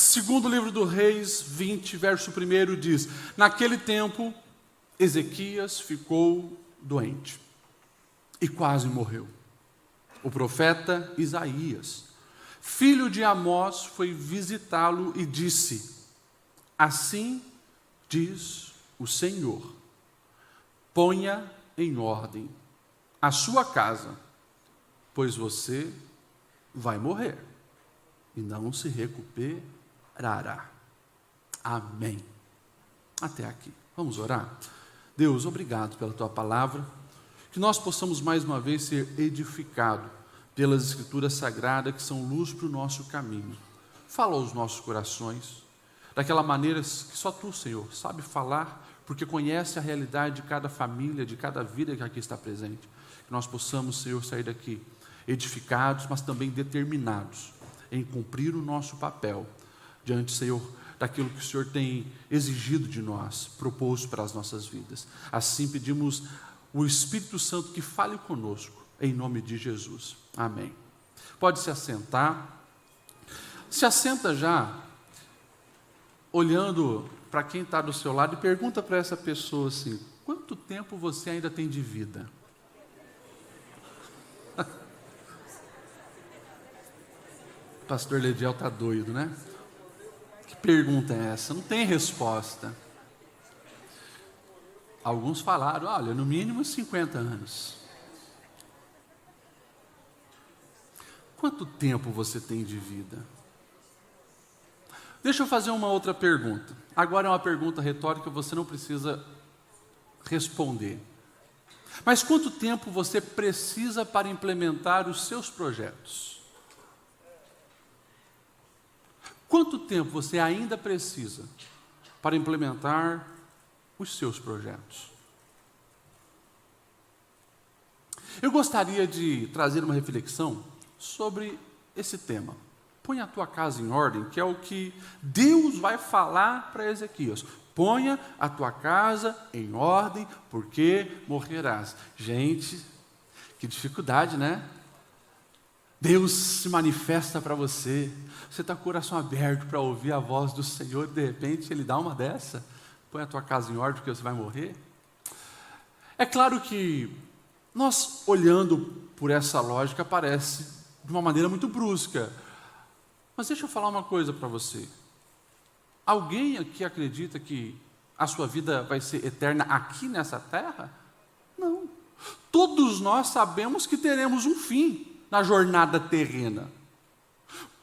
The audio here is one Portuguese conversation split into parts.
Segundo livro do Reis 20, verso 1 diz: naquele tempo, Ezequias ficou doente e quase morreu. O profeta Isaías, filho de Amós, foi visitá-lo e disse: assim diz o Senhor, ponha em ordem a sua casa, pois você vai morrer e não se recuperará. Amém. Até aqui. Vamos orar? Deus, obrigado pela tua palavra, que nós possamos mais uma vez ser edificados pelas Escrituras Sagradas, que são luz para o nosso caminho. Fala aos nossos corações, daquela maneira que só tu, Senhor, sabe falar, porque conhece a realidade de cada família, de cada vida que aqui está presente. Que nós possamos, Senhor, sair daqui edificados, mas também determinados em cumprir o nosso papel diante, Senhor, daquilo que o Senhor tem exigido de nós, proposto para as nossas vidas. Assim pedimos o Espírito Santo que fale conosco, em nome de Jesus. Amém. Pode se assentar. Se assenta já, olhando para quem está do seu lado, e pergunta para essa pessoa assim: quanto tempo você ainda tem de vida? O pastor Lediel está doido, né? Que pergunta é essa? Não tem resposta. Alguns falaram: olha, no mínimo 50 anos. Quanto tempo você tem de vida? Deixa eu fazer uma outra pergunta. Agora é uma pergunta retórica, você não precisa responder. Mas quanto tempo você precisa para implementar os seus projetos? Quanto tempo você ainda precisa para implementar os seus projetos? Eu gostaria de trazer uma reflexão sobre esse tema. Põe a tua casa em ordem, que é o que Deus vai falar para Ezequias. Ponha a tua casa em ordem, porque morrerás. Gente, que dificuldade, né? Deus se manifesta para você. Você está com o coração aberto para ouvir a voz do Senhor, e de repente Ele dá uma dessa. Põe a tua casa em ordem, porque você vai morrer. É claro que nós, olhando por essa lógica, parece de uma maneira muito brusca. Mas deixa eu falar uma coisa para você. Alguém aqui acredita que a sua vida vai ser eterna aqui nessa terra? Não. Todos nós sabemos que teremos um fim na jornada terrena.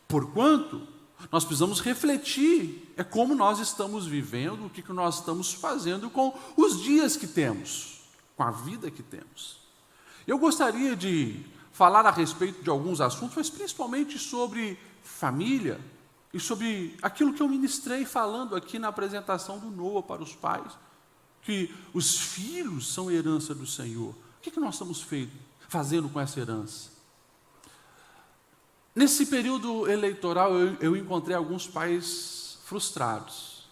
Porquanto, nós precisamos refletir como nós estamos vivendo, o que nós estamos fazendo com os dias que temos, com a vida que temos. Eu gostaria de falar a respeito de alguns assuntos, mas principalmente sobre família e sobre aquilo que eu ministrei falando aqui na apresentação do Noah para os pais, que os filhos são herança do Senhor. O que nós estamos fazendo com essa herança? Nesse período eleitoral eu encontrei alguns pais frustrados,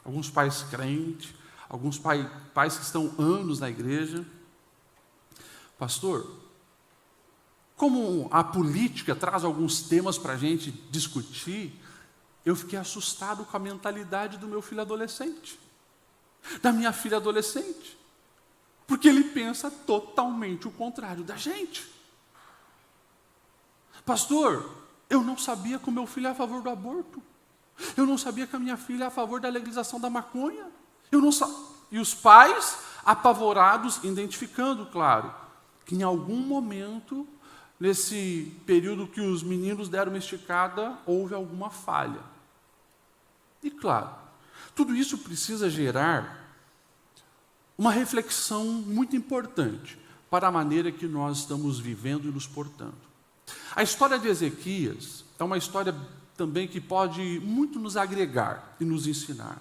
alguns pais crentes, alguns pais que estão anos na igreja. Pastor, como a política traz alguns temas para a gente discutir, eu fiquei assustado com a mentalidade do meu filho adolescente, da minha filha adolescente, porque ele pensa totalmente o contrário da gente. Pastor, eu não sabia que o meu filho é a favor do aborto, eu não sabia que a minha filha é a favor da legalização da maconha, e os pais apavorados, identificando, claro, que em algum momento, nesse período que os meninos deram uma esticada, houve alguma falha. E claro, tudo isso precisa gerar uma reflexão muito importante para a maneira que nós estamos vivendo e nos portando. A história de Ezequias é uma história também que pode muito nos agregar e nos ensinar.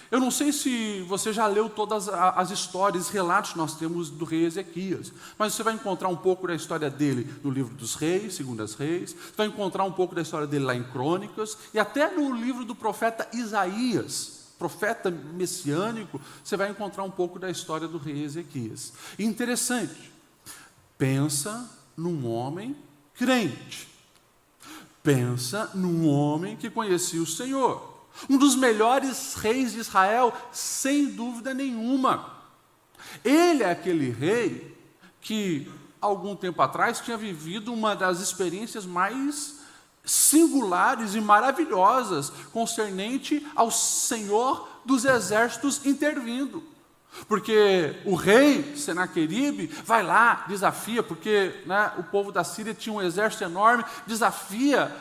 Eu não sei se você já leu todas as histórias, relatos que nós temos do rei Ezequias, mas você vai encontrar um pouco da história dele no livro dos reis, Segundas Reis, você vai encontrar um pouco da história dele lá em Crônicas, e até no livro do profeta Isaías, profeta messiânico, você vai encontrar um pouco da história do rei Ezequias. E interessante, pensa num homem crente, Pensa num homem que conhecia o Senhor, um dos melhores reis de Israel, sem dúvida nenhuma. Ele é aquele rei que, algum tempo atrás, tinha vivido uma das experiências mais singulares e maravilhosas concernente ao Senhor dos exércitos intervindo. Porque o rei Senaqueribe vai lá, desafia, porque o povo da Síria tinha um exército enorme, desafia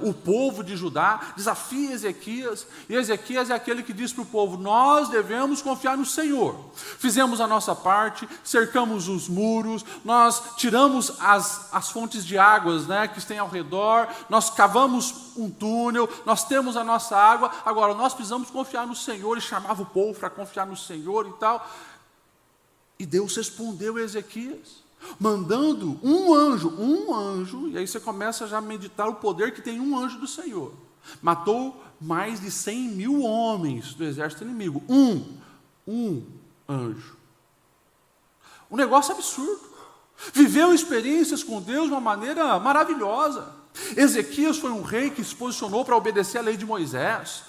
o povo de Judá, desafia Ezequias, e Ezequias é aquele que diz para o povo: nós devemos confiar no Senhor. Fizemos a nossa parte, cercamos os muros, nós tiramos as fontes de águas que têm ao redor, nós cavamos um túnel, nós temos a nossa água, agora nós precisamos confiar no Senhor. E chamava o povo para confiar no Senhor e tal. E Deus respondeu a Ezequias, mandando um anjo, e aí você começa já a meditar o poder que tem um anjo do Senhor. Matou mais de 100.000 homens do exército inimigo. Um anjo. Um negócio absurdo. Viveu experiências com Deus de uma maneira maravilhosa. Ezequias foi um rei que se posicionou para obedecer a lei de Moisés,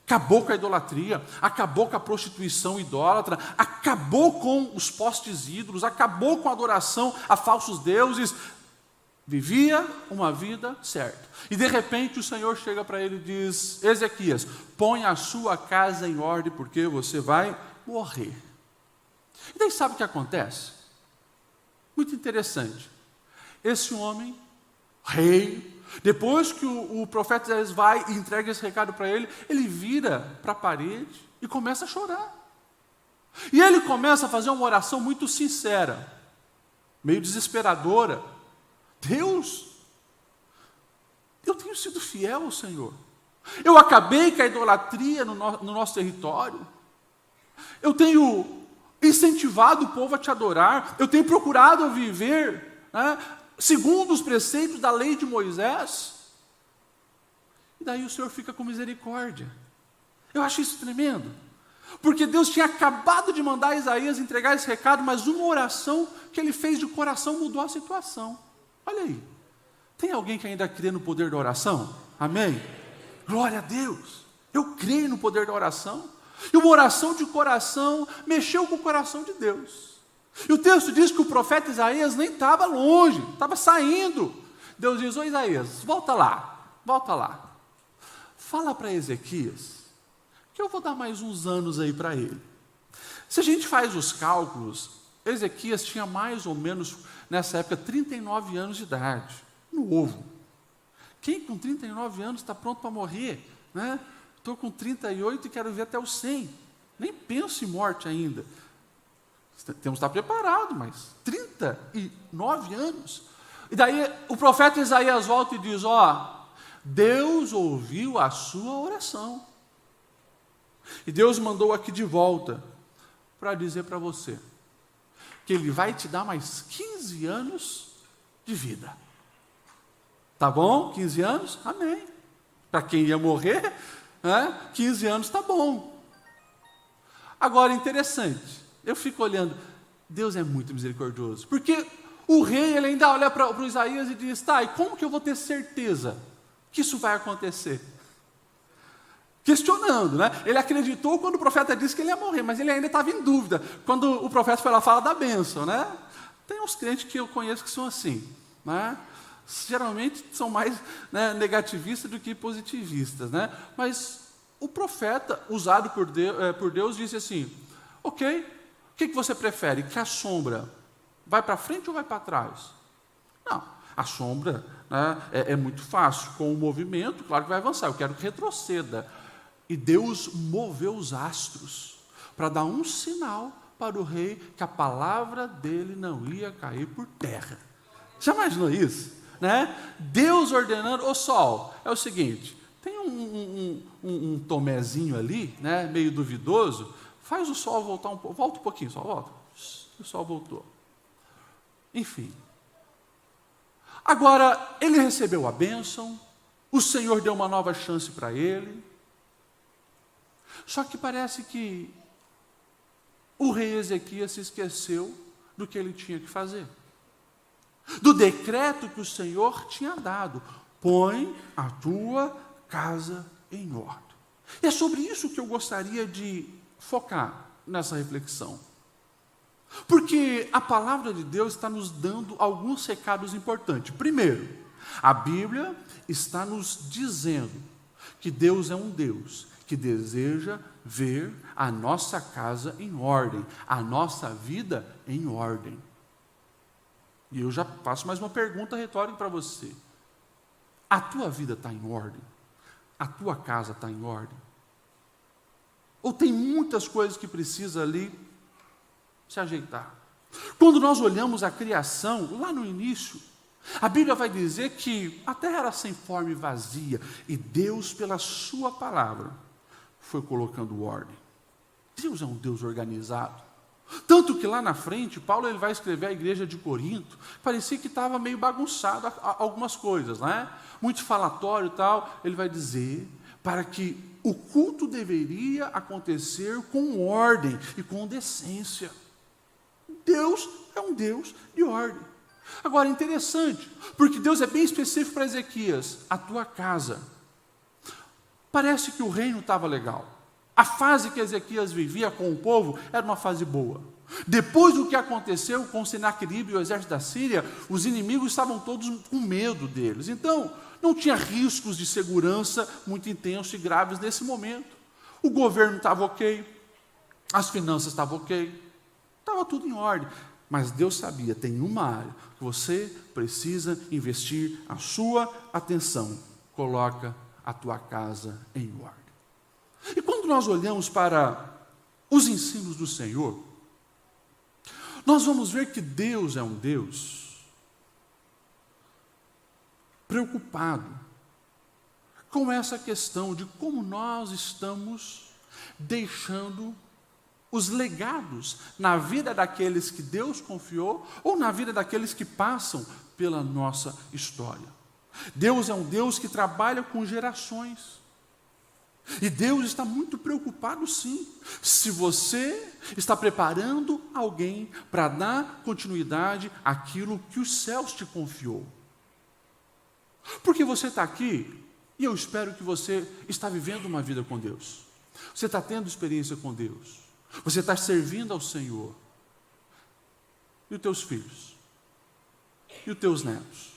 acabou com a idolatria, acabou com a prostituição idólatra, acabou com os postes ídolos, acabou com a adoração a falsos deuses, vivia uma vida certa. E de repente o Senhor chega para ele e diz: Ezequias, põe a sua casa em ordem, porque você vai morrer. E daí sabe o que acontece? Muito interessante. Esse homem, rei, depois que o profeta Isaías vai e entrega esse recado para ele, ele vira para a parede e começa a chorar. E ele começa a fazer uma oração muito sincera, meio desesperadora. Deus, eu tenho sido fiel ao Senhor. Eu acabei com a idolatria no nosso território. Eu tenho incentivado o povo a te adorar. Eu tenho procurado viver segundo os preceitos da lei de Moisés. E daí o Senhor fica com misericórdia. Eu acho isso tremendo. Porque Deus tinha acabado de mandar Isaías entregar esse recado, mas uma oração que ele fez de coração mudou a situação. Olha aí. Tem alguém que ainda crê no poder da oração? Amém? Glória a Deus. Eu creio no poder da oração. E uma oração de coração mexeu com o coração de Deus. E o texto diz que o profeta Isaías nem estava longe, estava saindo. Deus diz: ô Isaías, volta lá. Fala para Ezequias que eu vou dar mais uns anos aí para ele. Se a gente faz os cálculos, Ezequias tinha mais ou menos, nessa época, 39 anos de idade. Novo. Quem com 39 anos está pronto para morrer? Estou com 38 e quero ver até os 100. Nem penso em morte ainda. Temos que estar preparados, mas 39 anos. E daí o profeta Isaías volta e diz: Deus ouviu a sua oração. E Deus mandou aqui de volta para dizer para você que Ele vai te dar mais 15 anos de vida. Tá bom? 15 anos? Amém. Para quem ia morrer, 15 anos está bom. Agora, interessante. Eu fico olhando, Deus é muito misericordioso, porque o rei ele ainda olha para o Isaías e diz: tá, e como que eu vou ter certeza que isso vai acontecer? Questionando, Ele acreditou quando o profeta disse que ele ia morrer, mas ele ainda estava em dúvida. Quando o profeta foi lá falar da bênção, Tem uns crentes que eu conheço que são assim, Geralmente são mais negativistas do que positivistas, Mas o profeta, usado por Deus, disse assim: ok, o que você prefere? Que a sombra vai para frente ou vai para trás? Não, a sombra é muito fácil, com o movimento, claro que vai avançar, eu quero que retroceda. E Deus moveu os astros para dar um sinal para o rei que a palavra dele não ia cair por terra. Já imaginou isso? Deus ordenando: ô sol, é o seguinte, tem um tomézinho ali, meio duvidoso, faz o sol voltar um pouco, volta um pouquinho, sol, volta. O sol voltou. Enfim. Agora, ele recebeu a bênção, o Senhor deu uma nova chance para ele, só que parece que o rei Ezequias se esqueceu do que ele tinha que fazer, do decreto que o Senhor tinha dado. põe a tua casa em ordem. E é sobre isso que eu gostaria de focar nessa reflexão. Porque a palavra de Deus está nos dando alguns recados importantes. Primeiro, a Bíblia está nos dizendo que Deus é um Deus que deseja ver a nossa casa em ordem, a nossa vida em ordem. E eu já faço mais uma pergunta retórica para você. A tua vida está em ordem? A tua casa está em ordem? Ou tem muitas coisas que precisa ali se ajeitar? Quando nós olhamos a criação, lá no início, a Bíblia vai dizer que a terra era sem forma e vazia, e Deus, pela sua palavra, foi colocando ordem. Deus é um Deus organizado. Tanto que lá na frente, Paulo ele vai escrever à igreja de Corinto, parecia que estava meio bagunçado algumas coisas, né? Muito falatório e tal. Ele vai dizer para que o culto deveria acontecer com ordem e com decência. Deus é um Deus de ordem. Agora, interessante, porque Deus é bem específico para Ezequias: a tua casa. Parece que o reino estava legal. A fase que Ezequias vivia com o povo era uma fase boa. Depois do que aconteceu com Senaqueribe e o exército da Síria, os inimigos estavam todos com medo deles. Então, não tinha riscos de segurança muito intensos e graves nesse momento. O governo estava ok, as finanças estavam ok, estava tudo em ordem. Mas Deus sabia, tem uma área que você precisa investir a sua atenção. Coloca a tua casa em ordem. E quando nós olhamos para os ensinos do Senhor, nós vamos ver que Deus é um Deus preocupado com essa questão de como nós estamos deixando os legados na vida daqueles que Deus confiou ou na vida daqueles que passam pela nossa história. Deus é um Deus que trabalha com gerações. E Deus está muito preocupado, sim, se você está preparando alguém para dar continuidade àquilo que os céus te confiou. Porque você está aqui, e eu espero que você está vivendo uma vida com Deus. Você está tendo experiência com Deus. Você está servindo ao Senhor. E os teus filhos? E os teus netos?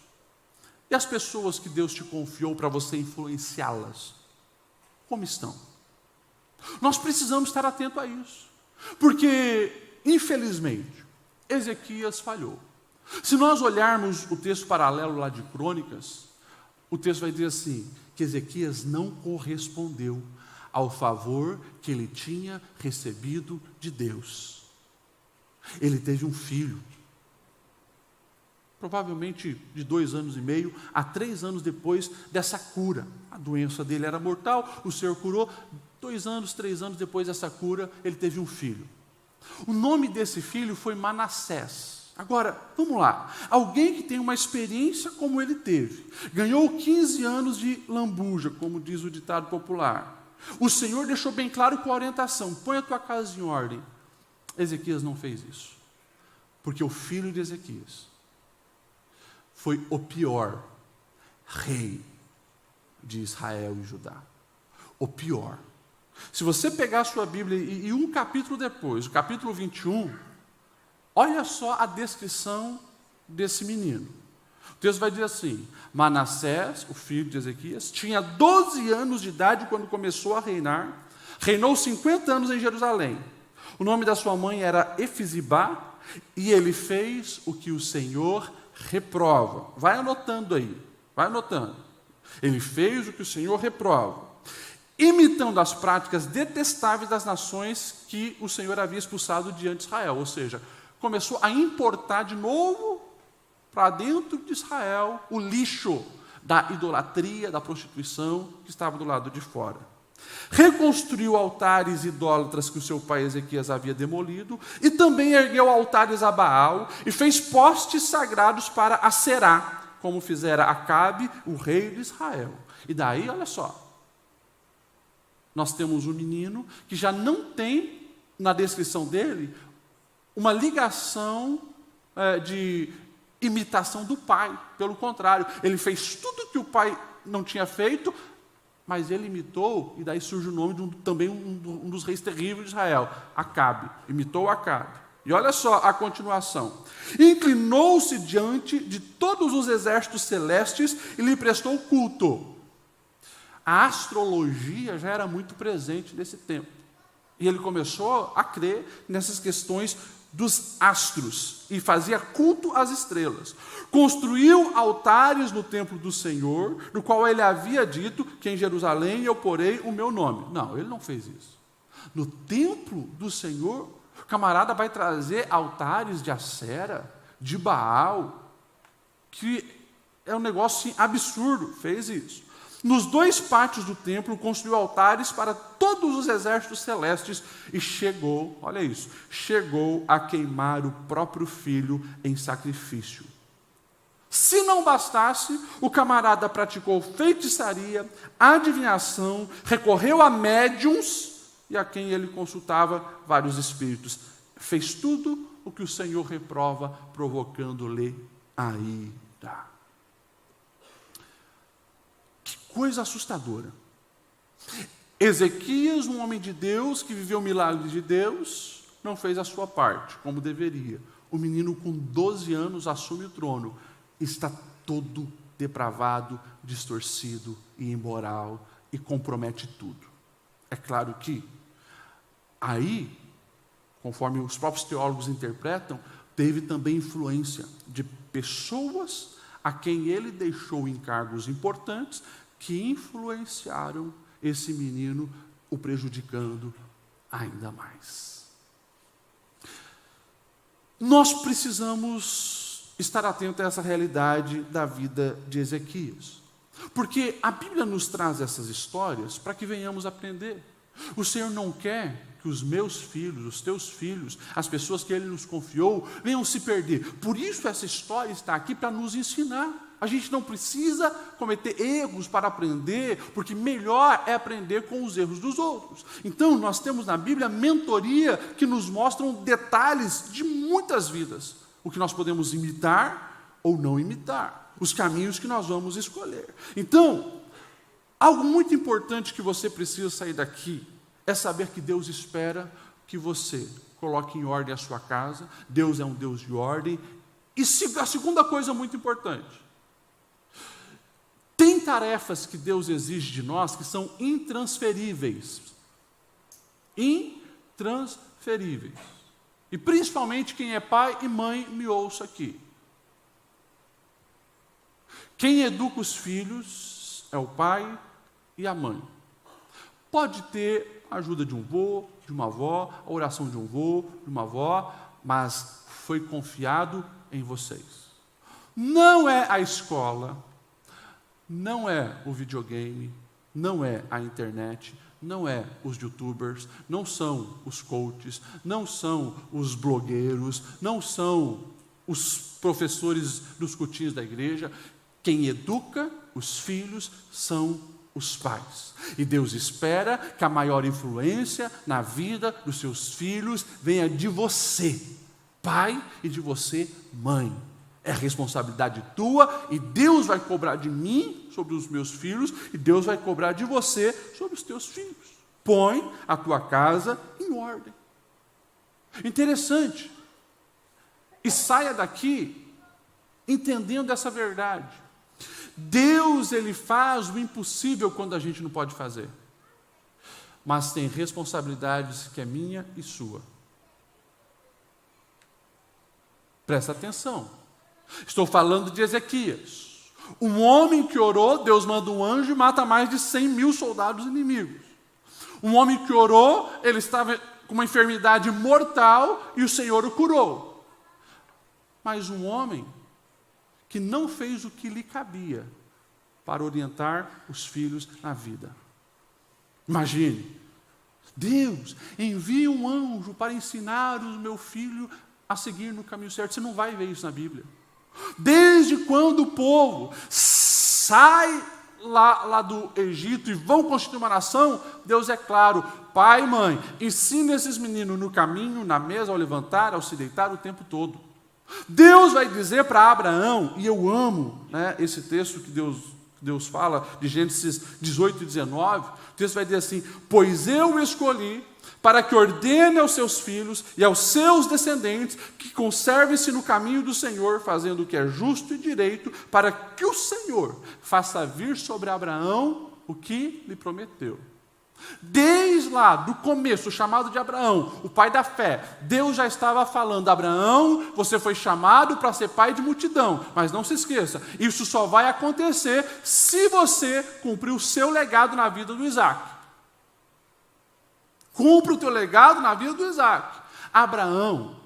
E as pessoas que Deus te confiou para você influenciá-las? Como estão? Nós precisamos estar atentos a isso, porque, infelizmente, Ezequias falhou. Se nós olharmos o texto paralelo lá de Crônicas, o texto vai dizer assim, que Ezequias não correspondeu ao favor que ele tinha recebido de Deus. Ele teve um filho, provavelmente de 2 anos e meio a 3 anos depois dessa cura. A doença dele era mortal, o Senhor curou. 2 anos, 3 anos depois dessa cura, ele teve um filho. O nome desse filho foi Manassés. Agora, vamos lá. Alguém que tem uma experiência como ele teve, ganhou 15 anos de lambuja, como diz o ditado popular. O Senhor deixou bem claro com a orientação: põe a tua casa em ordem. Ezequias não fez isso, porque o filho de Ezequias foi o pior rei de Israel e Judá. O pior. Se você pegar a sua Bíblia e um capítulo depois, o capítulo 21, olha só a descrição desse menino. O texto vai dizer assim: Manassés, o filho de Ezequias, tinha 12 anos de idade quando começou a reinar, reinou 50 anos em Jerusalém. O nome da sua mãe era Efizibá, e ele fez o que o Senhor reprova. Vai anotando aí, vai anotando. Ele fez o que o Senhor reprova, imitando as práticas detestáveis das nações que o Senhor havia expulsado diante de Israel. Ou seja, começou a importar de novo para dentro de Israel o lixo da idolatria, da prostituição que estava do lado de fora. Reconstruiu altares idólatras que o seu pai Ezequias havia demolido, e também ergueu altares a Baal, e fez postes sagrados para Aserá, como fizera Acabe, o rei de Israel. E daí, olha só, nós temos um menino que já não tem, na descrição dele, uma ligação de imitação do pai. Pelo contrário, ele fez tudo que o pai não tinha feito, mas ele imitou, e daí surge o nome de um dos reis terríveis de Israel, Acabe. Imitou Acabe. E olha só a continuação. Inclinou-se diante de todos os exércitos celestes e lhe prestou culto. A astrologia já era muito presente nesse tempo. E ele começou a crer nessas questões dos astros e fazia culto às estrelas. Construiu altares no templo do Senhor, no qual ele havia dito que em Jerusalém eu porei o meu nome. Não, ele não fez isso. No templo do Senhor, o camarada vai trazer altares de Acera, de Baal, que é um negócio assim, absurdo. Fez isso. Nos 2 pátios do templo, construiu altares para todos os exércitos celestes e chegou, olha isso, chegou a queimar o próprio filho em sacrifício. Se não bastasse, o camarada praticou feitiçaria, adivinhação, recorreu a médiuns e a quem ele consultava vários espíritos. Fez tudo o que o Senhor reprova, provocando-lhe a ira. Coisa assustadora. Ezequias, um homem de Deus, que viveu milagres de Deus, não fez a sua parte, como deveria. O menino com 12 anos assume o trono, está todo depravado, distorcido e imoral, e compromete tudo. É claro que, aí, conforme os próprios teólogos interpretam, teve também influência de pessoas a quem ele deixou encargos importantes, que influenciaram esse menino, o prejudicando ainda mais. Nós precisamos estar atentos a essa realidade da vida de Ezequias, porque a Bíblia nos traz essas histórias para que venhamos aprender. O Senhor não quer que os meus filhos, os teus filhos, as pessoas que Ele nos confiou, venham se perder. Por isso essa história está aqui para nos ensinar. A gente não precisa cometer erros para aprender, porque melhor é aprender com os erros dos outros. Então, nós temos na Bíblia mentoria que nos mostram detalhes de muitas vidas. O que nós podemos imitar ou não imitar. Os caminhos que nós vamos escolher. Então, algo muito importante que você precisa sair daqui é saber que Deus espera que você coloque em ordem a sua casa. Deus é um Deus de ordem. E a segunda coisa muito importante, tem tarefas que Deus exige de nós que são intransferíveis. Intransferíveis. E principalmente quem é pai e mãe, me ouça aqui. Quem educa os filhos é o pai e a mãe. Pode ter a ajuda de um vô, de uma avó, a oração de um vô, de uma avó, mas foi confiado em vocês. Não é a escola, não é o videogame, não é a internet, não é os youtubers, não são os coaches, não são os blogueiros, não são os professores dos cultinhos da igreja. Quem educa os filhos são os pais. E Deus espera que a maior influência na vida dos seus filhos venha de você, pai, e de você, mãe. É responsabilidade tua, e Deus vai cobrar de mim sobre os meus filhos, e Deus vai cobrar de você sobre os teus filhos. Põe a tua casa em ordem. Interessante. E saia daqui entendendo essa verdade. Deus, Ele faz o impossível quando a gente não pode fazer. Mas tem responsabilidades que é minha e sua. Presta atenção. Estou falando de Ezequias. Um homem que orou, Deus manda um anjo e mata mais de 100.000 soldados inimigos. Um homem que orou, ele estava com uma enfermidade mortal e o Senhor o curou. Mas um homem que não fez o que lhe cabia para orientar os filhos na vida. Imagine, Deus envia um anjo para ensinar o meu filho a seguir no caminho certo. Você não vai ver isso na Bíblia. Desde quando o povo sai lá do Egito e vão constituir uma nação, Deus é claro, pai e mãe, ensina esses meninos no caminho, na mesa, ao levantar, ao se deitar, o tempo todo. Deus vai dizer para Abraão, e eu amo, né, esse texto que Deus fala, de Gênesis 18 e 19, o texto vai dizer assim: pois eu o escolhi para que ordene aos seus filhos e aos seus descendentes que conservem-se no caminho do Senhor, fazendo o que é justo e direito, para que o Senhor faça vir sobre Abraão o que lhe prometeu. Desde lá, do começo, o chamado de Abraão, o pai da fé, Deus já estava falando: Abraão, você foi chamado para ser pai de multidão, mas não se esqueça, isso só vai acontecer se você cumprir o seu legado na vida do Isaac. Cumpra o teu legado na vida do Isaac. Abraão,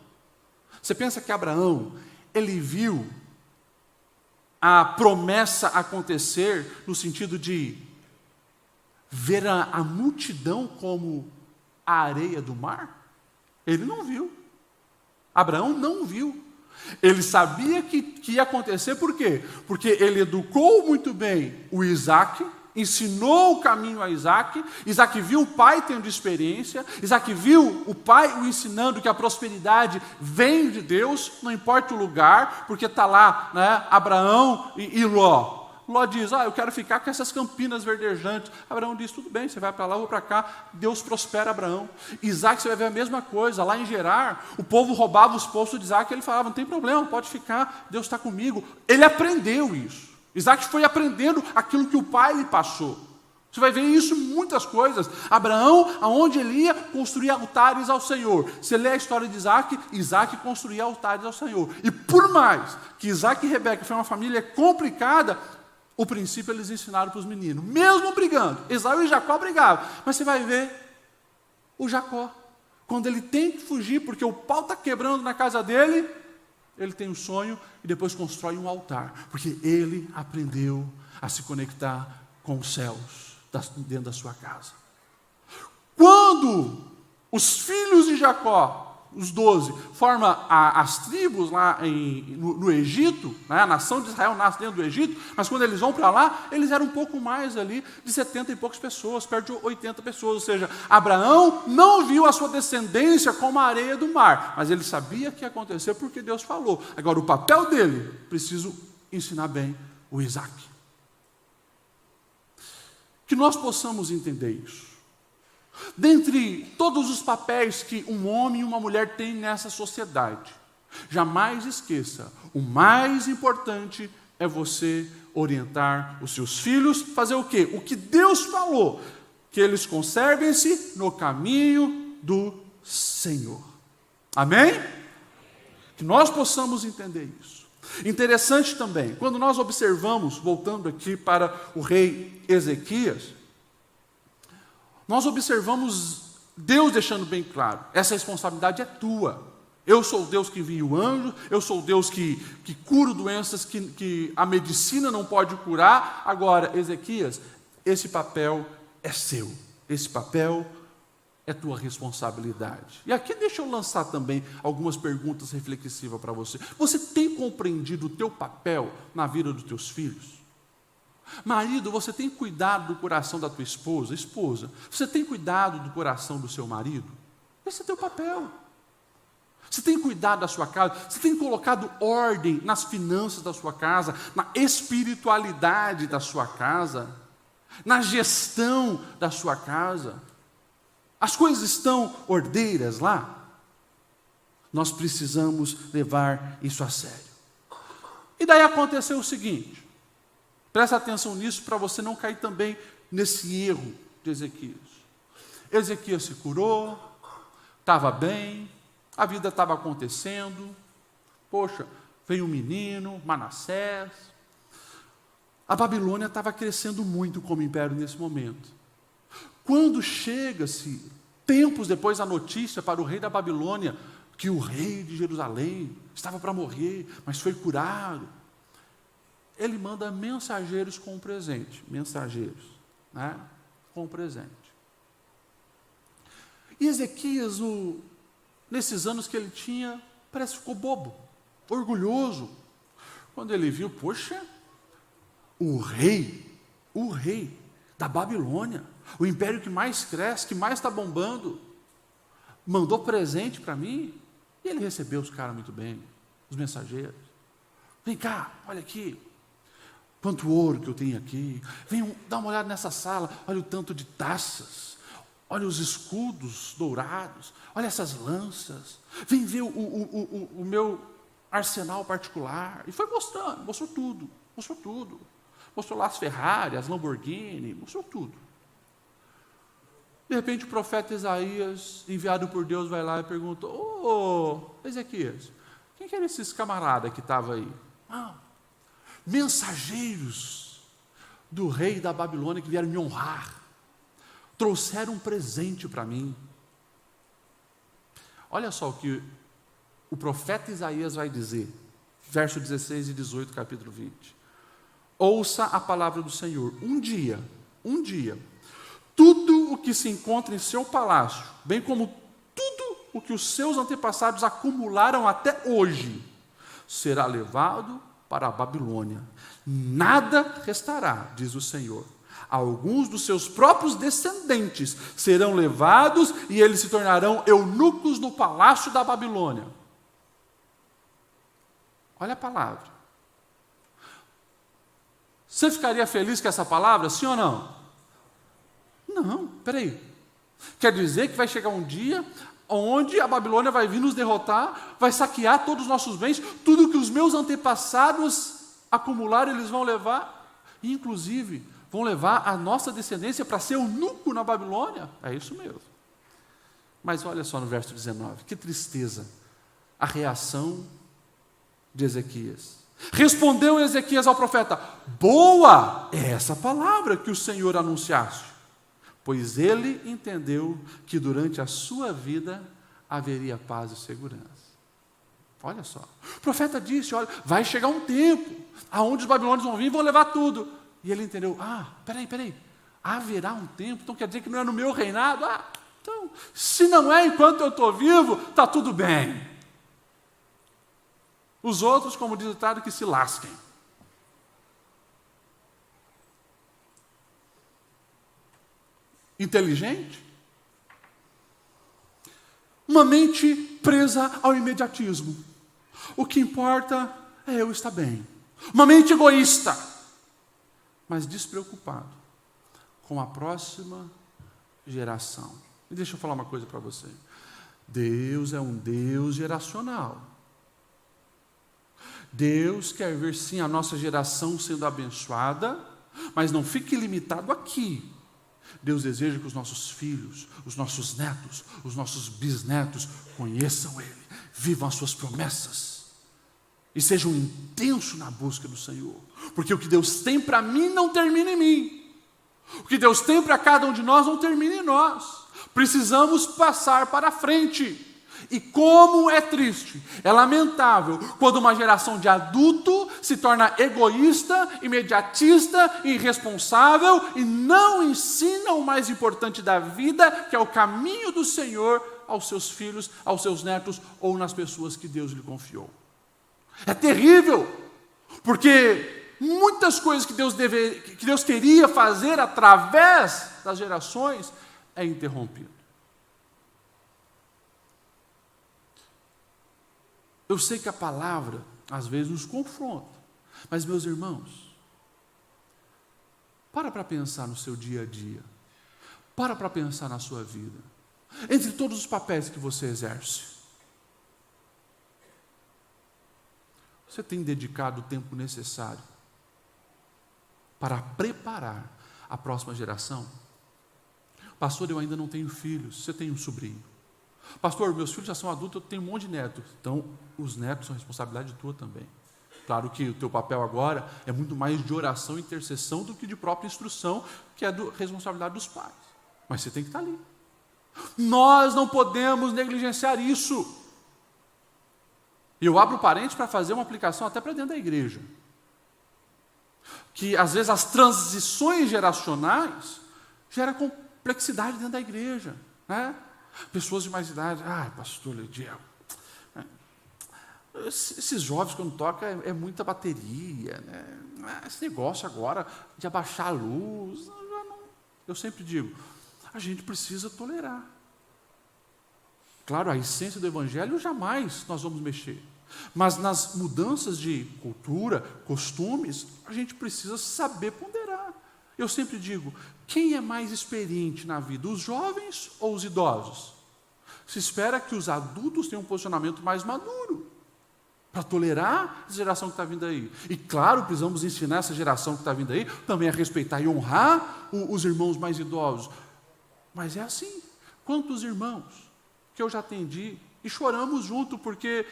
você pensa que Abraão, ele viu a promessa acontecer no sentido de ver a multidão como a areia do mar? Ele não viu. Abraão não viu. Ele sabia que ia acontecer, por quê? Porque ele educou muito bem o Isaac, ensinou o caminho a Isaac. Isaac viu o pai tendo experiência, Isaac viu o pai o ensinando que a prosperidade vem de Deus, não importa o lugar, porque está lá, né, Abraão e Ló. Ló diz: eu quero ficar com essas campinas verdejantes. Abraão diz: tudo bem, você vai para lá, eu vou para cá. Deus prospera Abraão. Isaac, você vai ver a mesma coisa. Lá em Gerar, o povo roubava os poços de Isaac, ele falava: não tem problema, pode ficar, Deus está comigo. Ele aprendeu isso. Isaac foi aprendendo aquilo que o pai lhe passou. Você vai ver isso em muitas coisas. Abraão, aonde ele ia, construía altares ao Senhor. Você lê a história de Isaac, Isaac construía altares ao Senhor. E por mais que Isaac e Rebeca foi uma família complicada, o princípio eles ensinaram para os meninos, mesmo brigando. Esaú e Jacó brigavam, mas você vai ver o Jacó, quando ele tem que fugir, porque o pau está quebrando na casa dele, ele tem um sonho e depois constrói um altar, porque ele aprendeu a se conectar com os céus dentro da sua casa. Quando os filhos de Jacó, os 12, formam as tribos lá no Egito, né? A nação de Israel nasce dentro do Egito, mas quando eles vão para lá, eles eram um pouco mais ali, de 70 e poucas pessoas, perto de 80 pessoas, ou seja, Abraão não viu a sua descendência como a areia do mar, mas ele sabia que ia acontecer porque Deus falou. Agora, o papel dele, preciso ensinar bem o Isaac. Que nós possamos entender isso. Dentre todos os papéis que um homem e uma mulher têm nessa sociedade, jamais esqueça, o mais importante é você orientar os seus filhos, fazer o quê? O que Deus falou, que eles conservem-se no caminho do Senhor. Amém? Que nós possamos entender isso. Interessante também, quando nós observamos, voltando aqui para o rei Ezequias, nós observamos Deus deixando bem claro: essa responsabilidade é tua. Eu sou o Deus que envia o anjo, eu sou o Deus que cura doenças que a medicina não pode curar. Agora, Ezequias, esse papel é seu, esse papel é tua responsabilidade. E aqui deixa eu lançar também algumas perguntas reflexivas para você. Você tem compreendido o teu papel na vida dos teus filhos? Marido, você tem cuidado do coração da tua esposa? Esposa, você tem cuidado do coração do seu marido? Esse é teu papel. Você tem cuidado da sua casa? Você tem colocado ordem nas finanças da sua casa, na espiritualidade da sua casa, na gestão da sua casa? As coisas estão ordeiras lá? Nós precisamos levar isso a sério. E daí aconteceu o seguinte, presta atenção nisso para você não cair também nesse erro de Ezequias. Ezequias se curou, estava bem, a vida estava acontecendo. Poxa, veio um menino, Manassés. A Babilônia estava crescendo muito como império nesse momento. Quando chega-se, tempos depois, a notícia para o rei da Babilônia, que o rei de Jerusalém estava para morrer, mas foi curado, ele manda mensageiros com um presente. Mensageiros, né? Com um presente. E Ezequias, nesses anos que ele tinha, parece que ficou bobo, orgulhoso. Quando ele viu, poxa, o rei da Babilônia, o império que mais cresce, que mais está bombando, mandou presente para mim, e ele recebeu os caras muito bem. os mensageiros. Vem cá, olha aqui. Quanto ouro que eu tenho aqui. Vem, dá uma olhada nessa sala. Olha o tanto de taças. Olha os escudos dourados. Olha essas lanças. Vem ver o meu arsenal particular. E foi mostrando, mostrou tudo. Mostrou tudo. Mostrou lá as Ferrari, as Lamborghini, mostrou tudo. De repente o profeta Isaías, enviado por Deus, vai lá e pergunta: ô Ezequias, quem que eram esses camaradas que estavam aí? Mensageiros do rei da Babilônia que vieram me honrar. Trouxeram um presente para mim. Olha só o que o profeta Isaías vai dizer, verso 16 e 18, capítulo 20. Ouça a palavra do Senhor. Um dia, tudo o que se encontra em seu palácio, bem como tudo o que os seus antepassados acumularam até hoje, será levado para a Babilônia. Nada restará, diz o Senhor. Alguns dos seus próprios descendentes serão levados e eles se tornarão eunucos no palácio da Babilônia. Olha a palavra. Você ficaria feliz com essa palavra, sim ou não? Não, peraí. Quer dizer que vai chegar um dia onde a Babilônia vai vir nos derrotar, vai saquear todos os nossos bens, tudo que os meus antepassados acumularam, eles vão levar, e inclusive vão levar a nossa descendência para ser eunuco na Babilônia? É isso mesmo. Mas olha só no verso 19, que tristeza a reação de Ezequias. Respondeu Ezequias ao profeta: boa é essa palavra que o Senhor anunciaste, pois ele entendeu que durante a sua vida haveria paz e segurança. Olha só, o profeta disse: olha, vai chegar um tempo aonde os babilônios vão vir e vão levar tudo. E ele entendeu: peraí, haverá um tempo, então quer dizer que não é no meu reinado? Então, se não é enquanto eu estou vivo, está tudo bem. Os outros, como diz o ditado, que se lasquem. Inteligente? Uma mente presa ao imediatismo. O que importa é eu estar bem. Uma mente egoísta, mas despreocupado com a próxima geração. E deixa eu falar uma coisa para você. Deus é um Deus geracional. Deus quer ver sim a nossa geração sendo abençoada, mas não fique limitado aqui. Deus deseja que os nossos filhos, os nossos netos, os nossos bisnetos conheçam Ele, vivam as suas promessas e sejam intensos na busca do Senhor, porque o que Deus tem para mim não termina em mim, o que Deus tem para cada um de nós não termina em nós. Precisamos passar para frente. E como é triste, é lamentável, quando uma geração de adulto se torna egoísta, imediatista, irresponsável e não ensina o mais importante da vida, que é o caminho do Senhor aos seus filhos, aos seus netos ou nas pessoas que Deus lhe confiou. É terrível, porque muitas coisas que Deus queria fazer através das gerações é interrompido. Eu sei que a palavra, às vezes, nos confronta. Mas, meus irmãos, para pensar no seu dia a dia. Para pensar na sua vida. Entre todos os papéis que você exerce. Você tem dedicado o tempo necessário para preparar a próxima geração? Pastor, eu ainda não tenho filhos. Você tem um sobrinho. Pastor, meus filhos já são adultos, eu tenho um monte de netos. Então, os netos são responsabilidade tua também. Claro que o teu papel agora é muito mais de oração e intercessão do que de própria instrução, que é responsabilidade dos pais. Mas você tem que estar ali. Nós não podemos negligenciar isso. E eu abro parênteses para fazer uma aplicação até para dentro da igreja. Que, às vezes, as transições geracionais geram complexidade dentro da igreja, né? Pessoas de mais idade, pastor Lediel, esses jovens quando tocam é muita bateria, né? Esse negócio agora de abaixar a luz, eu sempre digo, a gente precisa tolerar. Claro, a essência do evangelho jamais nós vamos mexer, Mas nas mudanças de cultura, costumes, a gente precisa saber ponderar. Eu sempre digo, quem é mais experiente na vida, os jovens ou os idosos? Se espera que os adultos tenham um posicionamento mais maduro, para tolerar a geração que está vindo aí. E claro, precisamos ensinar essa geração que está vindo aí, também a respeitar e honrar os irmãos mais idosos. Mas é assim, quantos irmãos que eu já atendi e choramos junto, porque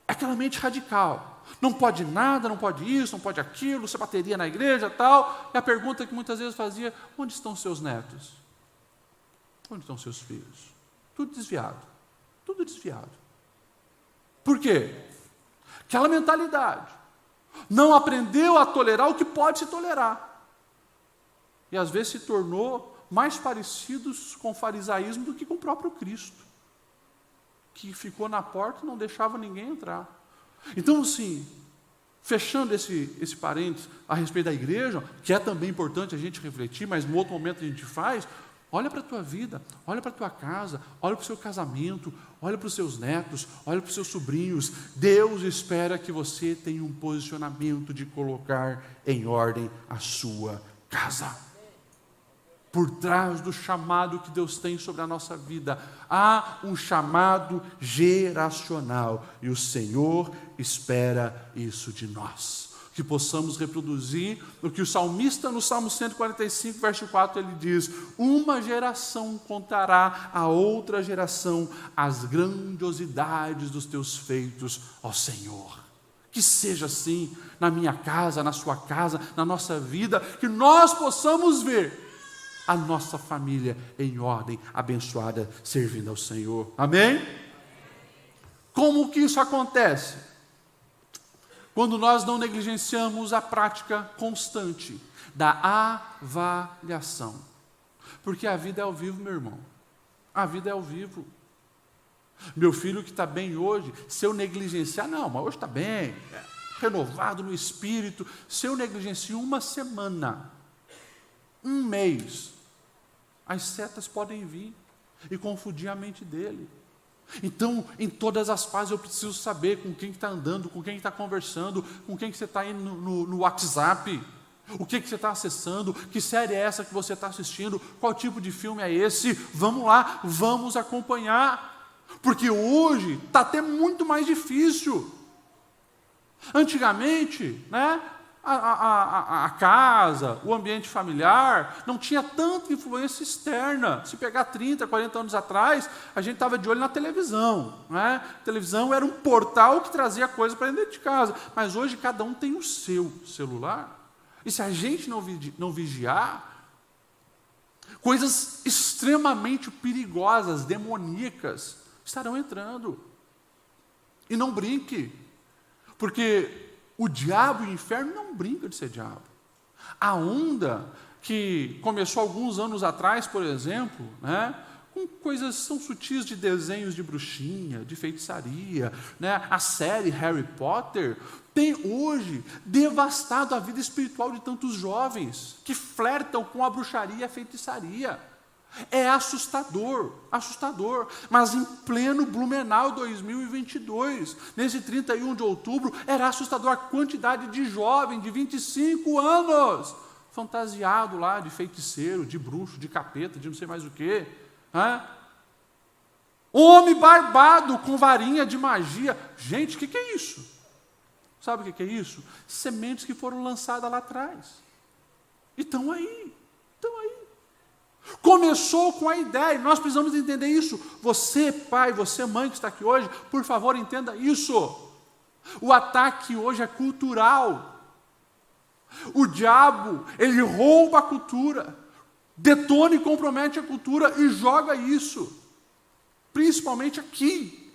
é aquela mente radical. Não pode nada, não pode isso, não pode aquilo, você bateria na igreja, tal. E a pergunta que muitas vezes fazia, onde estão seus netos? Onde estão seus filhos? Tudo desviado. Tudo desviado. Por quê? Aquela mentalidade. Não aprendeu a tolerar o que pode se tolerar. E às vezes se tornou mais parecidos com o farisaísmo do que com o próprio Cristo, que ficou na porta e não deixava ninguém entrar. Então, assim, fechando esse parênteses a respeito da igreja, que é também importante a gente refletir, mas em outro momento a gente faz, olha para a tua vida, olha para a tua casa, olha para o seu casamento, olha para os seus netos, olha para os seus sobrinhos. Deus espera que você tenha um posicionamento de colocar em ordem a sua casa. Por trás do chamado que Deus tem sobre a nossa vida, há um chamado geracional, e o Senhor espera isso de nós. Que possamos reproduzir o que o salmista no Salmo 145, verso 4, ele diz: uma geração contará a outra geração as grandiosidades dos teus feitos, ó Senhor. Que seja assim na minha casa, na sua casa, na nossa vida, que nós possamos ver a nossa família em ordem, abençoada, servindo ao Senhor. Amém? Como que isso acontece? Quando nós não negligenciamos a prática constante da avaliação. Porque a vida é ao vivo, meu irmão. A vida é ao vivo. Meu filho que está bem hoje, se eu negligenciar, não, mas hoje está bem, renovado no espírito. Se eu negligencio uma semana, um mês, as setas podem vir e confundir a mente dele. Então, em todas as fases eu preciso saber com quem está andando, com quem está conversando, com quem que você está indo no WhatsApp, o que você está acessando, que série é essa que você está assistindo, qual tipo de filme é esse. Vamos lá, vamos acompanhar, porque hoje está até muito mais difícil. Antigamente, né? A casa, o ambiente familiar, não tinha tanta influência externa. Se pegar 30, 40 anos atrás, a gente estava de olho na televisão. Né? A televisão era um portal que trazia coisa para dentro de casa. Mas hoje cada um tem o seu celular. E se a gente não vigiar, coisas extremamente perigosas, demoníacas, estarão entrando. E não brinque, porque o diabo e o inferno não brincam de ser diabo. A onda que começou alguns anos atrás, por exemplo, né, com coisas tão sutis de desenhos de bruxinha, de feitiçaria, né, a série Harry Potter, tem hoje devastado a vida espiritual de tantos jovens que flertam com a bruxaria e a feitiçaria. É assustador, assustador, mas em pleno Blumenau 2022, nesse 31 de outubro, era assustador a quantidade de jovens de 25 anos, fantasiado lá de feiticeiro, de bruxo, de capeta, de não sei mais o quê. Homem barbado com varinha de magia. Gente, o que é isso? Sabe o que é isso? Sementes que foram lançadas lá atrás. E estão aí, estão aí. Começou com a ideia, nós precisamos entender isso. Você, pai, você, mãe que está aqui hoje, por favor, entenda isso. O ataque hoje é cultural. O diabo, ele rouba a cultura, detona e compromete a cultura e joga isso, principalmente aqui.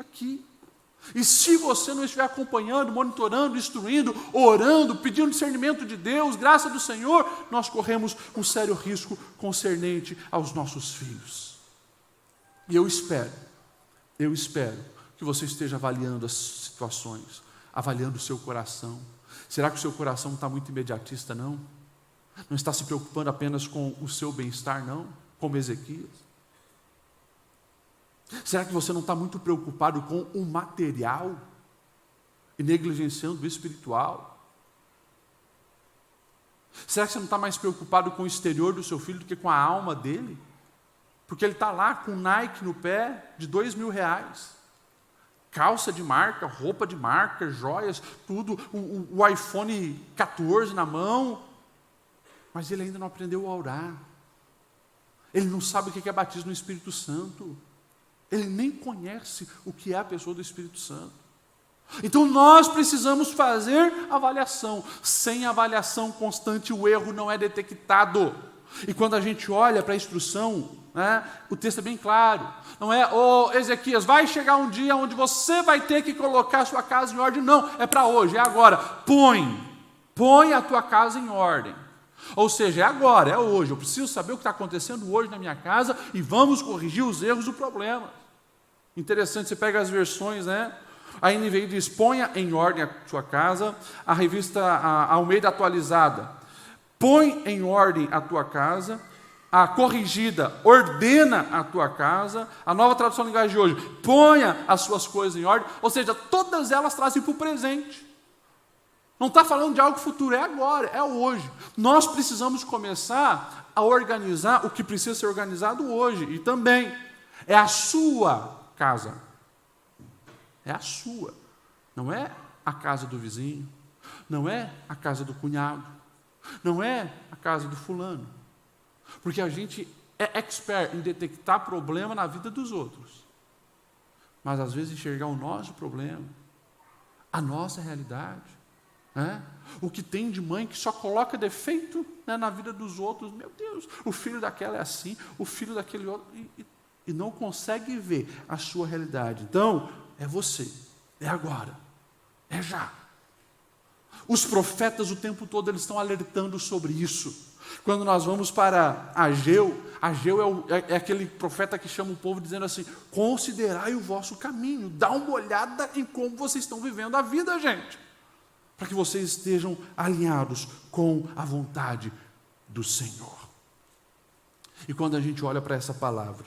E se você não estiver acompanhando, monitorando, instruindo, orando, pedindo discernimento de Deus, graça do Senhor, nós corremos um sério risco concernente aos nossos filhos. E eu espero que você esteja avaliando as situações, avaliando o seu coração. Será que o seu coração está muito imediatista, não? Não está se preocupando apenas com o seu bem-estar, não? Como Ezequias? Será que você não está muito preocupado com o material? e negligenciando o espiritual? Será que você não está mais preocupado com o exterior do seu filho do que com a alma dele? Porque ele está lá com Nike no pé de R$2.000, calça de marca, roupa de marca, joias, tudo, o iPhone 14 na mão, mas ele ainda não aprendeu a orar. Ele não sabe o que é batismo no Espírito Santo. Ele nem conhece o que é a pessoa do Espírito Santo. Então nós precisamos fazer avaliação. Sem avaliação constante, o erro não é detectado. E quando a gente olha para a instrução, o texto é bem claro. Não é, Ezequias, vai chegar um dia onde você vai ter que colocar a sua casa em ordem. Não, é para hoje, é agora. Põe a tua casa em ordem. Ou seja, é agora, é hoje. Eu preciso saber o que está acontecendo hoje na minha casa e vamos corrigir os erros do problema. Interessante, você pega as versões, A NVI diz, ponha em ordem a sua casa. A revista Almeida atualizada, põe em ordem a tua casa. A corrigida, ordena a tua casa. A Nova Tradução da Linguagem de hoje, ponha as suas coisas em ordem. Ou seja, todas elas trazem para o presente. Não está falando de algo futuro, é agora, é hoje. Nós precisamos começar a organizar o que precisa ser organizado hoje. E também, é a sua casa. É a sua. Não é a casa do vizinho. Não é a casa do cunhado. Não é a casa do fulano. Porque a gente é expert em detectar problema na vida dos outros. Mas às vezes enxergar o nosso problema, a nossa realidade. O que tem de mãe que só coloca defeito na vida dos outros. Meu Deus, o filho daquela é assim, o filho daquele outro, e não consegue ver a sua realidade. Então, é você, é agora, é já. Os profetas o tempo todo eles estão alertando sobre isso. Quando nós vamos para Ageu é aquele profeta que chama o povo dizendo assim, considerai o vosso caminho, dá uma olhada em como vocês estão vivendo a vida, gente. Para que vocês estejam alinhados com a vontade do Senhor. E quando a gente olha para essa palavra,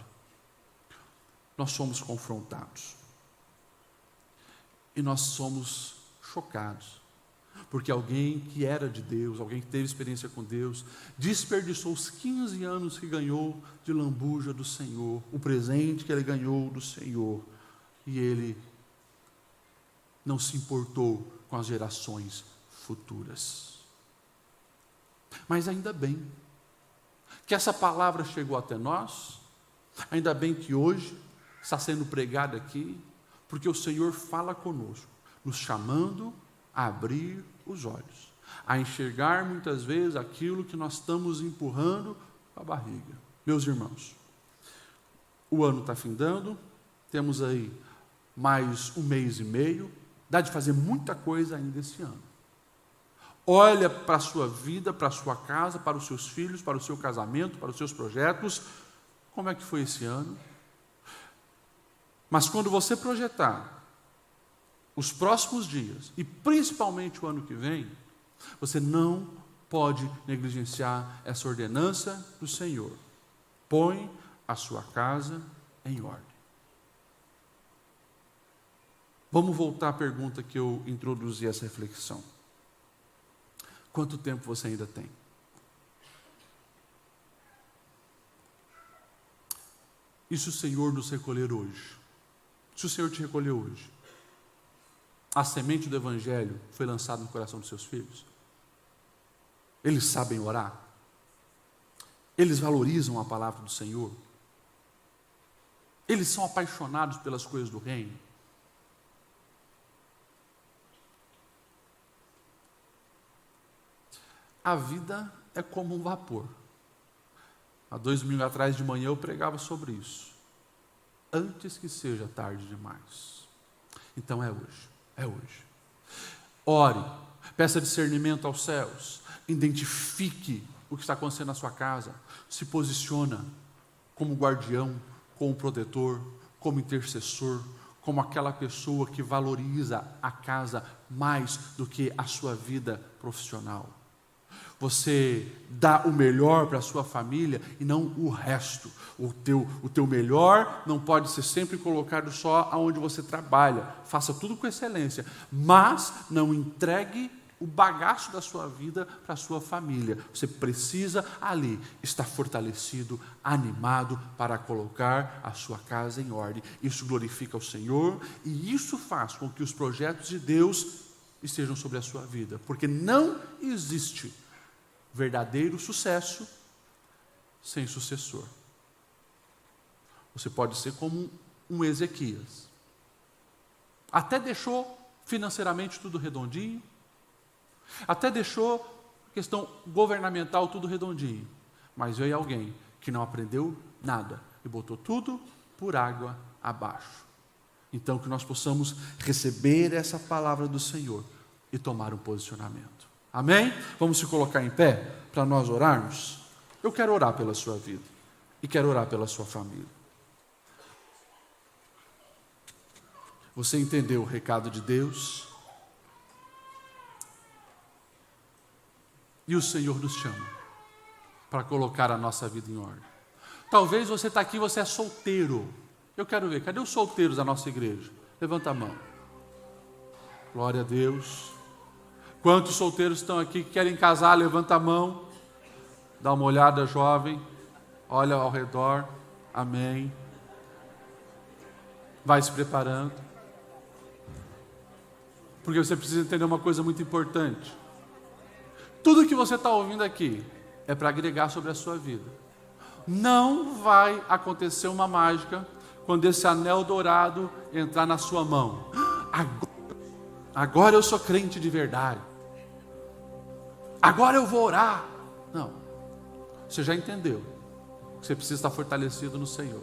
nós somos confrontados. E nós somos chocados. Porque alguém que era de Deus, alguém que teve experiência com Deus, desperdiçou os 15 anos que ganhou de lambuja do Senhor, o presente que ele ganhou do Senhor, e ele não se importou com as gerações futuras. Mas ainda bem que essa palavra chegou até nós, ainda bem que hoje está sendo pregada aqui, porque o Senhor fala conosco, nos chamando a abrir os olhos, a enxergar muitas vezes aquilo que nós estamos empurrando com a barriga. Meus irmãos, o ano está findando, temos aí mais 1 mês e meio, dá de fazer muita coisa ainda esse ano. Olha para a sua vida, para a sua casa, para os seus filhos, para o seu casamento, para os seus projetos, como é que foi esse ano? Mas quando você projetar os próximos dias, e principalmente o ano que vem, você não pode negligenciar essa ordenança do Senhor. Põe a sua casa em ordem. Vamos voltar à pergunta que eu introduzi essa reflexão. Quanto tempo você ainda tem? E se o Senhor nos recolher hoje? Se o Senhor te recolher hoje? A semente do Evangelho foi lançada no coração dos seus filhos? Eles sabem orar? Eles valorizam a palavra do Senhor? Eles são apaixonados pelas coisas do reino? A vida é como um vapor. Há 2 domingos atrás de manhã eu pregava sobre isso. Antes que seja tarde demais. Então é hoje. É hoje. Ore, peça discernimento aos céus, identifique o que está acontecendo na sua casa, se posiciona como guardião, como protetor, como intercessor, como aquela pessoa que valoriza a casa mais do que a sua vida profissional. Você dá o melhor para a sua família e não o resto. O teu melhor não pode ser sempre colocado só aonde você trabalha. Faça tudo com excelência, mas não entregue o bagaço da sua vida para a sua família. Você precisa ali estar fortalecido, animado para colocar a sua casa em ordem. Isso glorifica o Senhor e isso faz com que os projetos de Deus estejam sobre a sua vida, porque não existe verdadeiro sucesso sem sucessor. Você pode ser como um Ezequias. Até deixou financeiramente tudo redondinho, até deixou questão governamental tudo redondinho, mas veio alguém que não aprendeu nada e botou tudo por água abaixo. Então que nós possamos receber essa palavra do Senhor e tomar um posicionamento. Amém? Vamos se colocar em pé para nós orarmos? Eu quero orar pela sua vida e quero orar pela sua família. Você entendeu o recado de Deus? E o Senhor nos chama para colocar a nossa vida em ordem. Talvez você está aqui, você é solteiro. Eu quero ver, cadê os solteiros da nossa igreja? Levanta a mão. Glória a Deus. Quantos solteiros estão aqui que querem casar? Levanta a mão. Dá uma olhada, jovem. Olha ao redor. Amém. Vai se preparando. Porque você precisa entender uma coisa muito importante. Tudo que você está ouvindo aqui é para agregar sobre a sua vida. Não vai acontecer uma mágica quando esse anel dourado entrar na sua mão. Agora eu sou crente de verdade. Agora eu vou orar. Não. Você já entendeu que você precisa estar fortalecido no Senhor.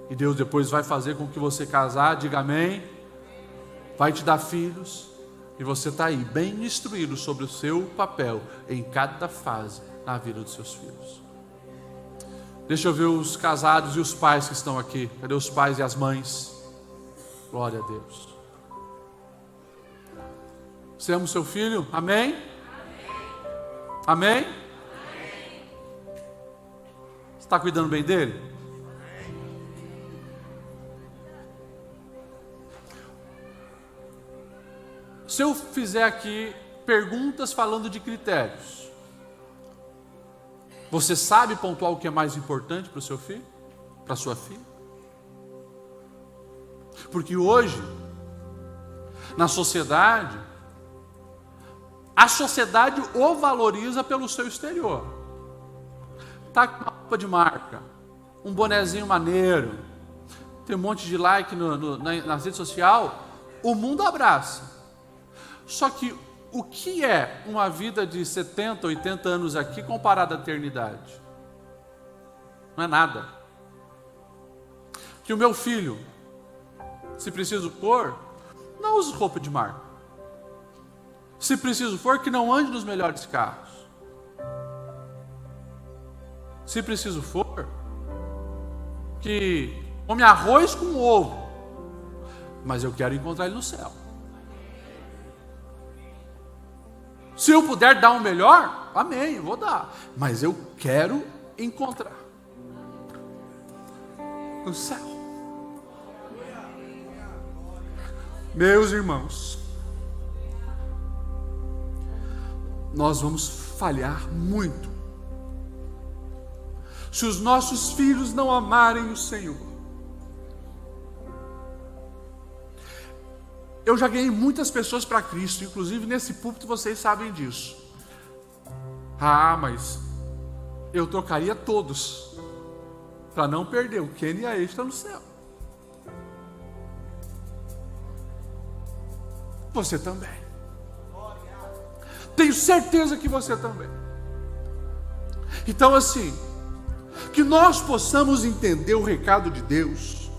E Deus depois vai fazer com que você casar, diga amém. Vai te dar filhos. E você está aí bem instruído sobre o seu papel em cada fase na vida dos seus filhos. Deixa eu ver os casados e os pais que estão aqui. Cadê os pais e as mães? Glória a Deus. Você ama o seu filho? Amém? Amém? Amém? Você está cuidando bem dele? Se eu fizer aqui perguntas falando de critérios, você sabe pontuar o que é mais importante para o seu filho? Para a sua filha? Porque hoje, na sociedade, a sociedade o valoriza pelo seu exterior. Está com uma roupa de marca, um bonezinho maneiro, tem um monte de like nas redes sociais, o mundo abraça. Só que o que é uma vida de 70, 80 anos aqui comparada à eternidade? Não é nada. Que o meu filho, se preciso for, não use roupa de marca. Se preciso for, que não ande nos melhores carros. Se preciso for, que come arroz com ovo. Mas eu quero encontrar ele no céu. Se eu puder dar o melhor, amém, eu vou dar. Mas eu quero encontrar no céu. Meus irmãos, nós vamos falhar muito se os nossos filhos não amarem o Senhor. Eu já ganhei muitas pessoas para Cristo, inclusive nesse púlpito vocês sabem disso. Mas eu trocaria todos para não perder o Kenny e a Extra no céu. Você também. Tenho certeza que você também. Então assim, que nós possamos entender o recado de Deus,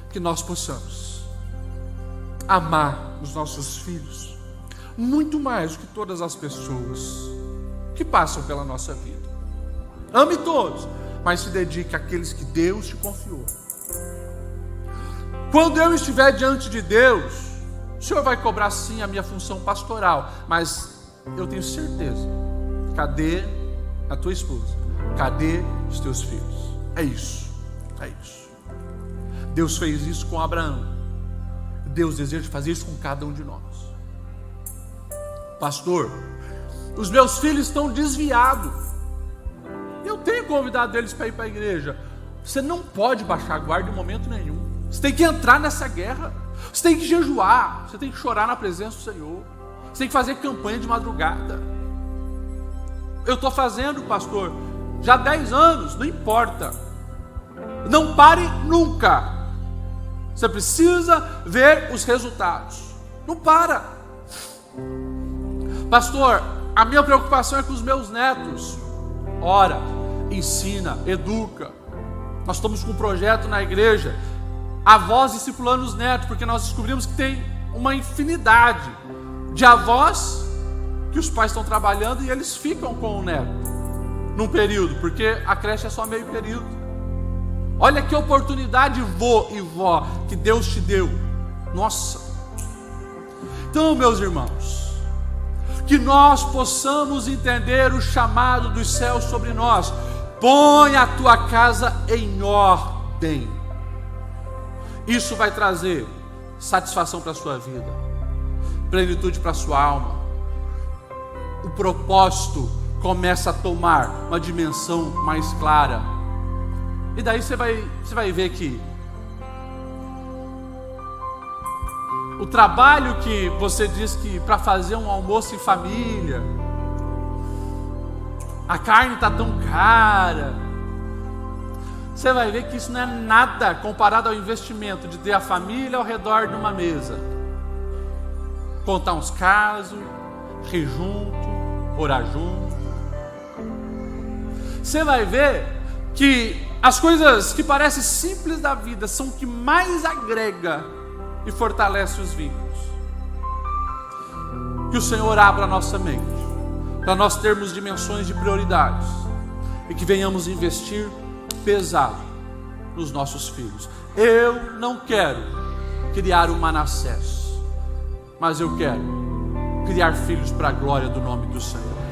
que nós possamos amar os nossos filhos muito mais do que todas as pessoas que passam pela nossa vida. Ame todos, mas se dedique àqueles que Deus te confiou. Quando eu estiver diante de Deus, o Senhor vai cobrar sim a minha função pastoral, mas eu tenho certeza cadê a tua esposa? Cadê os teus filhos? É isso, é isso. Deus fez isso com Abraão. Deus deseja fazer isso com cada um de nós. Pastor, os meus filhos estão desviados. Eu tenho convidado eles para ir para a igreja. Você não pode baixar a guarda em momento nenhum. Você tem que entrar nessa guerra. Você tem que jejuar. Você tem que chorar na presença do Senhor. Você tem que fazer campanha de madrugada. Eu estou fazendo, pastor, já há 10 anos, não importa. Não pare nunca. Você precisa ver os resultados. Não para. Pastor, a minha preocupação é com os meus netos. Ora, ensina, educa. Nós estamos com um projeto na igreja, avós discipulando os netos, porque nós descobrimos que tem uma infinidade de avós que os pais estão trabalhando e eles ficam com o neto num período, porque a creche é só meio período. Olha que oportunidade, vô e vó, que Deus te deu. Nossa. Então, meus irmãos, que nós possamos entender o chamado dos céus sobre nós. Põe a tua casa em ordem. Isso vai trazer satisfação para a sua vida, plenitude para a sua alma. O propósito começa a tomar uma dimensão mais clara. E daí você vai ver que o trabalho que você diz que para fazer um almoço em família, a carne está tão cara, você vai ver que isso não é nada comparado ao investimento de ter a família ao redor de uma mesa, contar uns casos, rir junto, orar junto. Você vai ver que as coisas que parecem simples da vida são o que mais agrega e fortalece os vínculos. Que o Senhor abra a nossa mente, para nós termos dimensões de prioridades, e que venhamos investir pesado nos nossos filhos. Eu não quero criar um Manassés, mas eu quero criar filhos para a glória do nome do Senhor.